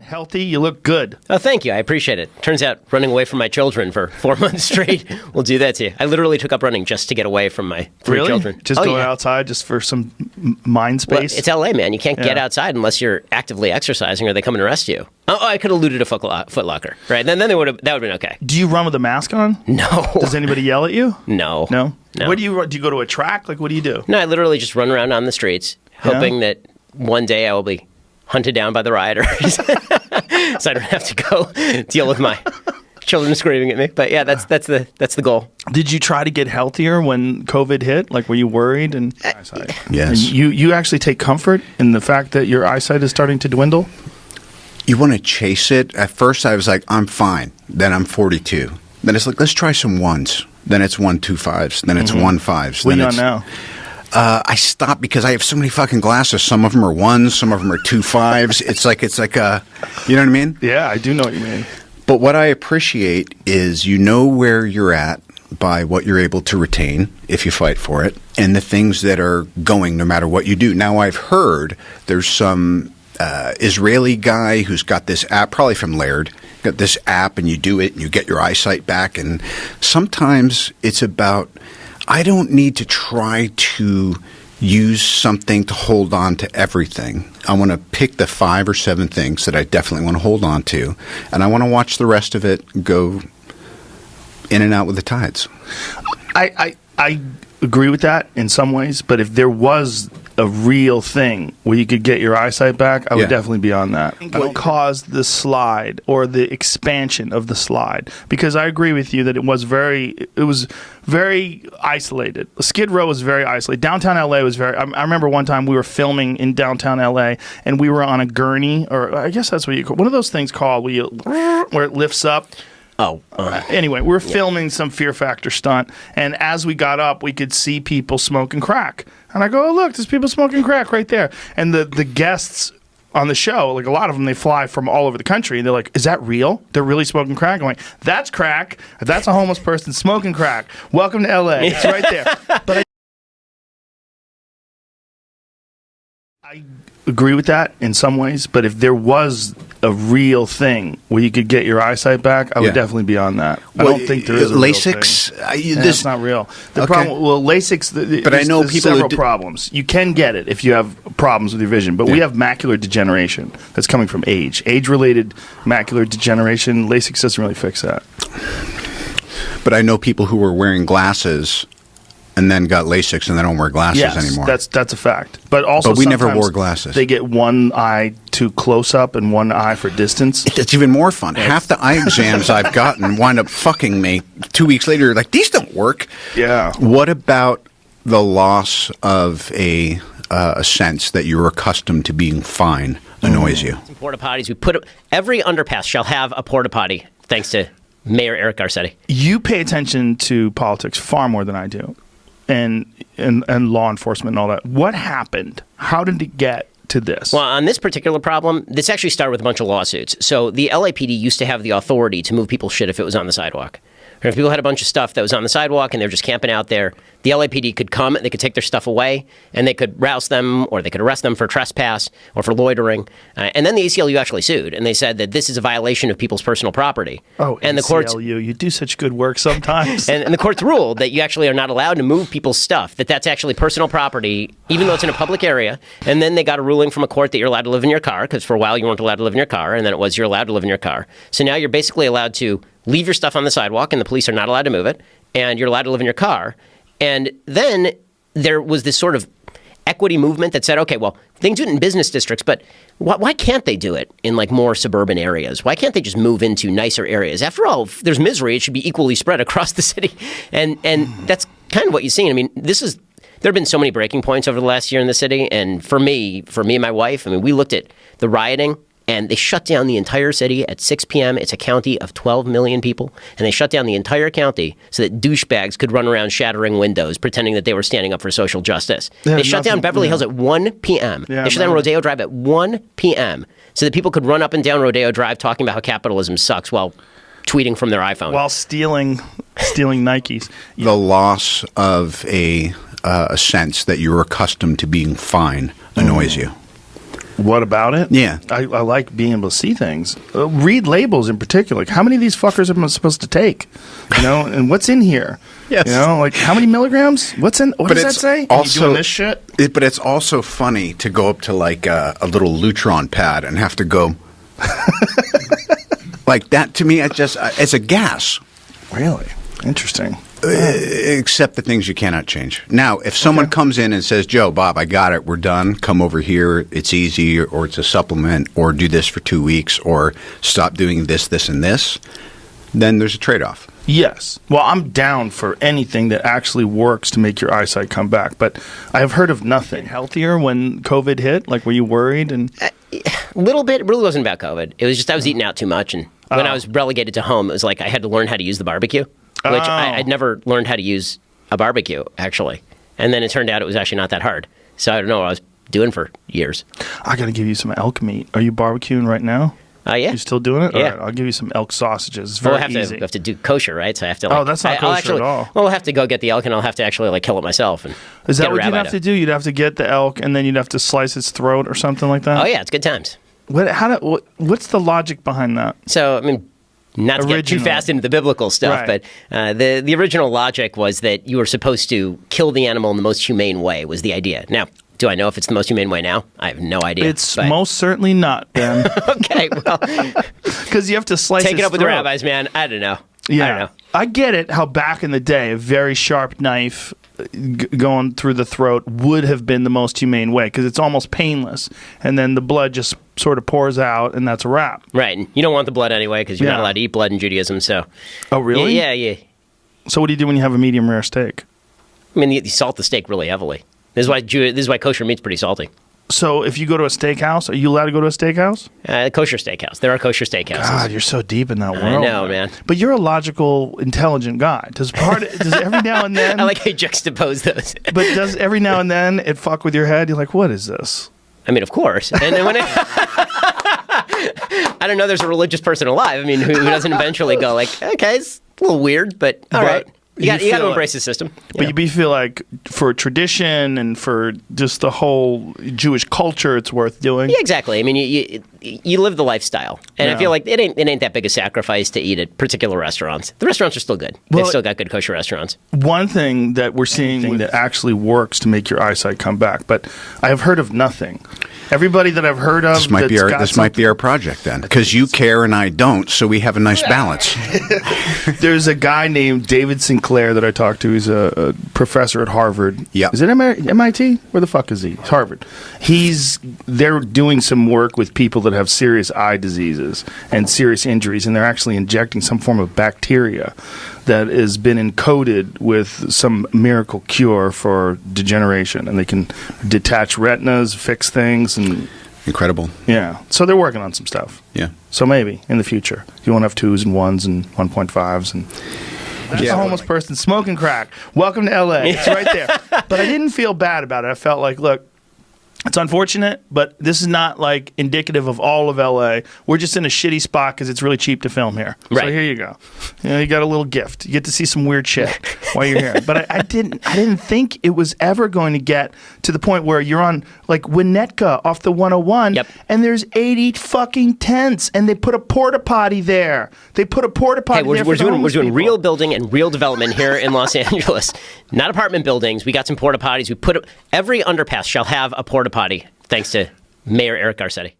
Healthy, you look good. Oh, thank you. I appreciate it. Turns out running away from my children for 4 months straight will do that to you. I literally took up running just to get away from my three children. Just going outside just for some mind space? Well, it's LA, man. You can't get outside unless you're actively exercising or they come and arrest you. Oh, I could have looted a Foot Locker. Right. Then that would have been okay. Do you run with a mask on? No. Does anybody yell at you? No. No? Where do you go to a track? Like, what do you do? No, I literally just run around on the streets, hoping that one day I will be hunted down by the rioters, so I don't have to go deal with my children screaming at me. But yeah, that's the goal. Did you try to get healthier when COVID hit? Like, were you worried? And yes, and you actually take comfort in the fact that your eyesight is starting to dwindle. You want to chase it. At first, I was like, I'm fine. Then I'm 42. Then it's like, let's try some ones. Then it's 1.25s. Then it's 1.5s. What are you on now? I stopped because I have so many fucking glasses. Some of them are 1s, some of them are 2.5s. It's like you know what I mean? Yeah, I do know what you mean. But what I appreciate is you know where you're at by what you're able to retain if you fight for it, and the things that are going no matter what you do. Now, I've heard there's some Israeli guy who's got this app, probably from Laird, got this app, and you do it and you get your eyesight back. And sometimes it's about, I don't need to try to use something to hold on to everything. I want to pick the 5 or 7 things that I definitely want to hold on to, and I want to watch the rest of it go in and out with the tides. I agree with that in some ways, but if there was a real thing where you could get your eyesight back, I would definitely be on that. What caused the slide or the expansion of the slide? Because I agree with you that it was very isolated. Skid Row was very isolated. Downtown LA was very. I remember one time we were filming in downtown LA and we were on a gurney, or I guess that's what you call one of those things called where it lifts up. Anyway, we were filming some Fear Factor stunt, and as we got up, we could see people smoking crack. And I go, oh, look, there's people smoking crack right there. And the guests on the show, like a lot of them, they fly from all over the country, and they're like, is that real? They're really smoking crack? I'm like, that's crack. That's a homeless person smoking crack. Welcome to LA. It's right there. But I agree with that in some ways, but if there was a real thing where you could get your eyesight back, I would definitely be on that. I don't think there is a LASIX. Real thing. It's not real. The problem, LASIX. But I know there's people several problems. You can get it if you have problems with your vision, but we have macular degeneration that's coming from age-related macular degeneration. LASIX doesn't really fix that. But I know people who were wearing glasses and then got LASIX and they don't wear glasses anymore. That's a fact. But also, we never wore glasses. They get one eye too close up and one eye for distance. It's even more fun. Half the eye exams I've gotten wind up fucking me 2 weeks later. Like, these don't work. Yeah. What about the loss of a sense that you're accustomed to being fine annoys you? Porta potties. Every underpass shall have a porta potty, thanks to Mayor Eric Garcetti. You pay attention to politics far more than I do. And law enforcement and all that. What happened? How did it get to this? Well, on this particular problem, this actually started with a bunch of lawsuits. So the LAPD used to have the authority to move people's shit if it was on the sidewalk. Or if people had a bunch of stuff that was on the sidewalk and they're just camping out there, the LAPD could come, they could take their stuff away, and they could rouse them, or they could arrest them for trespass or for loitering. And then the ACLU actually sued, and they said that this is a violation of people's personal property. Oh, and the courts, you do such good work sometimes. and the courts ruled that you actually are not allowed to move people's stuff, that's actually personal property, even though it's in a public area. And then they got a ruling from a court that you're allowed to live in your car, because for a while you weren't allowed to live in your car, and then it was you're allowed to live in your car. So now you're basically allowed to leave your stuff on the sidewalk, and the police are not allowed to move it, and you're allowed to live in your car. And then there was this sort of equity movement that said, okay, well, they can do it in business districts, but why can't they do it in like more suburban areas? Why can't they just move into nicer areas? After all, if there's misery, it should be equally spread across the city. And that's kind of what you've seen. I mean, there have been so many breaking points over the last year in the city. And for me and my wife, I mean, we looked at the rioting, and they shut down the entire city at 6 p.m. It's a county of 12 million people. And they shut down the entire county so that douchebags could run around shattering windows, pretending that they were standing up for social justice. They shut down Beverly Hills at 1 p.m. They shut down Rodeo Drive at 1 p.m. so that people could run up and down Rodeo Drive talking about how capitalism sucks while tweeting from their iPhone. While stealing Nikes. The loss of a sense that you're accustomed to being fine annoys you. What about it? Yeah. I like being able to see things. Read labels in particular. Like, how many of these fuckers am I supposed to take? You know, and what's in here? Yes. You know, like, how many milligrams? What's in? What does that say? Are you doing this shit? But it's also funny to go up to like a little Lutron pad and have to go like that. To me, it's a gas. Really? Interesting. Except the things you cannot change. Now, if someone comes in and says, Joe, Bob, I got it, we're done, come over here, it's easy, or it's a supplement, or do this for 2 weeks, or stop doing this, this, and this, then there's a trade-off. Yes. Well, I'm down for anything that actually works to make your eyesight come back, but I have heard of nothing. Healthier when COVID hit? Like, were you worried? And A little bit. It really wasn't about COVID. It was just I was eating out too much, and when I was relegated to home, it was like I had to learn how to use the barbecue. Which I'd never learned how to use a barbecue, actually. And then it turned out it was actually not that hard. So I don't know what I was doing for years. I got to give you some elk meat. Are you barbecuing right now? Yeah. You still doing it? Yeah. All right, I'll give you some elk sausages. It's very easy. We have to do kosher, right? So I have to. Oh, that's not kosher at all. Well, I'll have to go get the elk, and I'll have to actually kill it myself. And is that what you'd have to do? You'd have to get the elk, and then you'd have to slice its throat or something like that? Oh, yeah. It's good times. What's the logic behind that? So, I mean, not to get too fast into the biblical stuff, right. but the original logic was that you were supposed to kill the animal in the most humane way was the idea. Now, do I know if it's the most humane way now? I have no idea. It's most certainly not, Ben. Okay, well. Because you have to slice Take it up with the throat. rabbis, man. I don't know. Yeah. I don't know. I get it how back in the day, a very sharp knife going through the throat would have been the most humane way because it's almost painless. And then the blood just sort of pours out, and that's a wrap. Right. And you don't want the blood anyway because you're not allowed to eat blood in Judaism. So. Oh, really? Yeah. So what do you do when you have a medium rare steak? I mean, you salt the steak really heavily. This is why kosher meat's pretty salty. So if you go to a steakhouse, are you allowed to go to a steakhouse? Kosher steakhouse. There are kosher steakhouses. God, you're so deep in that world. I know, man. But you're a logical, intelligent guy. Does every now and then... I like how you juxtapose those. But does every now and then it fuck with your head? You're like, what is this? I mean, of course. And then when I don't know, there's a religious person alive. I mean, who doesn't eventually go like, okay, it's a little weird, but all right. You got to embrace the system. But you feel like for tradition and for just the whole Jewish culture, it's worth doing. Yeah, exactly. I mean, you live the lifestyle, and I feel like it ain't that big a sacrifice to eat at particular restaurants. The restaurants are still good. They've still got good kosher restaurants. One thing that we're seeing that actually works to make your eyesight come back, but I have heard of nothing. Everybody that I've heard of, this might be our project then, because you care and I don't, so we have a nice balance. There's a guy named David Sinclair that I talked to. He's a professor at Harvard. Yeah. Is it MIT? Where the fuck is he? It's Harvard. They're doing some work with people that have serious eye diseases and serious injuries, and they're actually injecting some form of bacteria that has been encoded with some miracle cure for degeneration, and they can detach retinas, fix things, and incredible. Yeah, so they're working on some stuff. Yeah. So maybe in the future you won't have 2s and 1s and 1.5s and. Just a homeless person smoking crack. Welcome to LA. It's right there. But I didn't feel bad about it. I felt like, look, it's unfortunate, but this is not like indicative of all of LA. We're just in a shitty spot because it's really cheap to film here. Right. So here you go. You got a little gift. You get to see some weird shit while you're here. But I didn't think it was ever going to get to the point where you're on like Winnetka off the 101, and there's 80 fucking tents, and they put a porta potty there. They put a porta potty there. We're doing real building and real development here in Los Angeles, not apartment buildings. We got some porta potties. Every underpass shall have a porta potty, thanks to Mayor Eric Garcetti.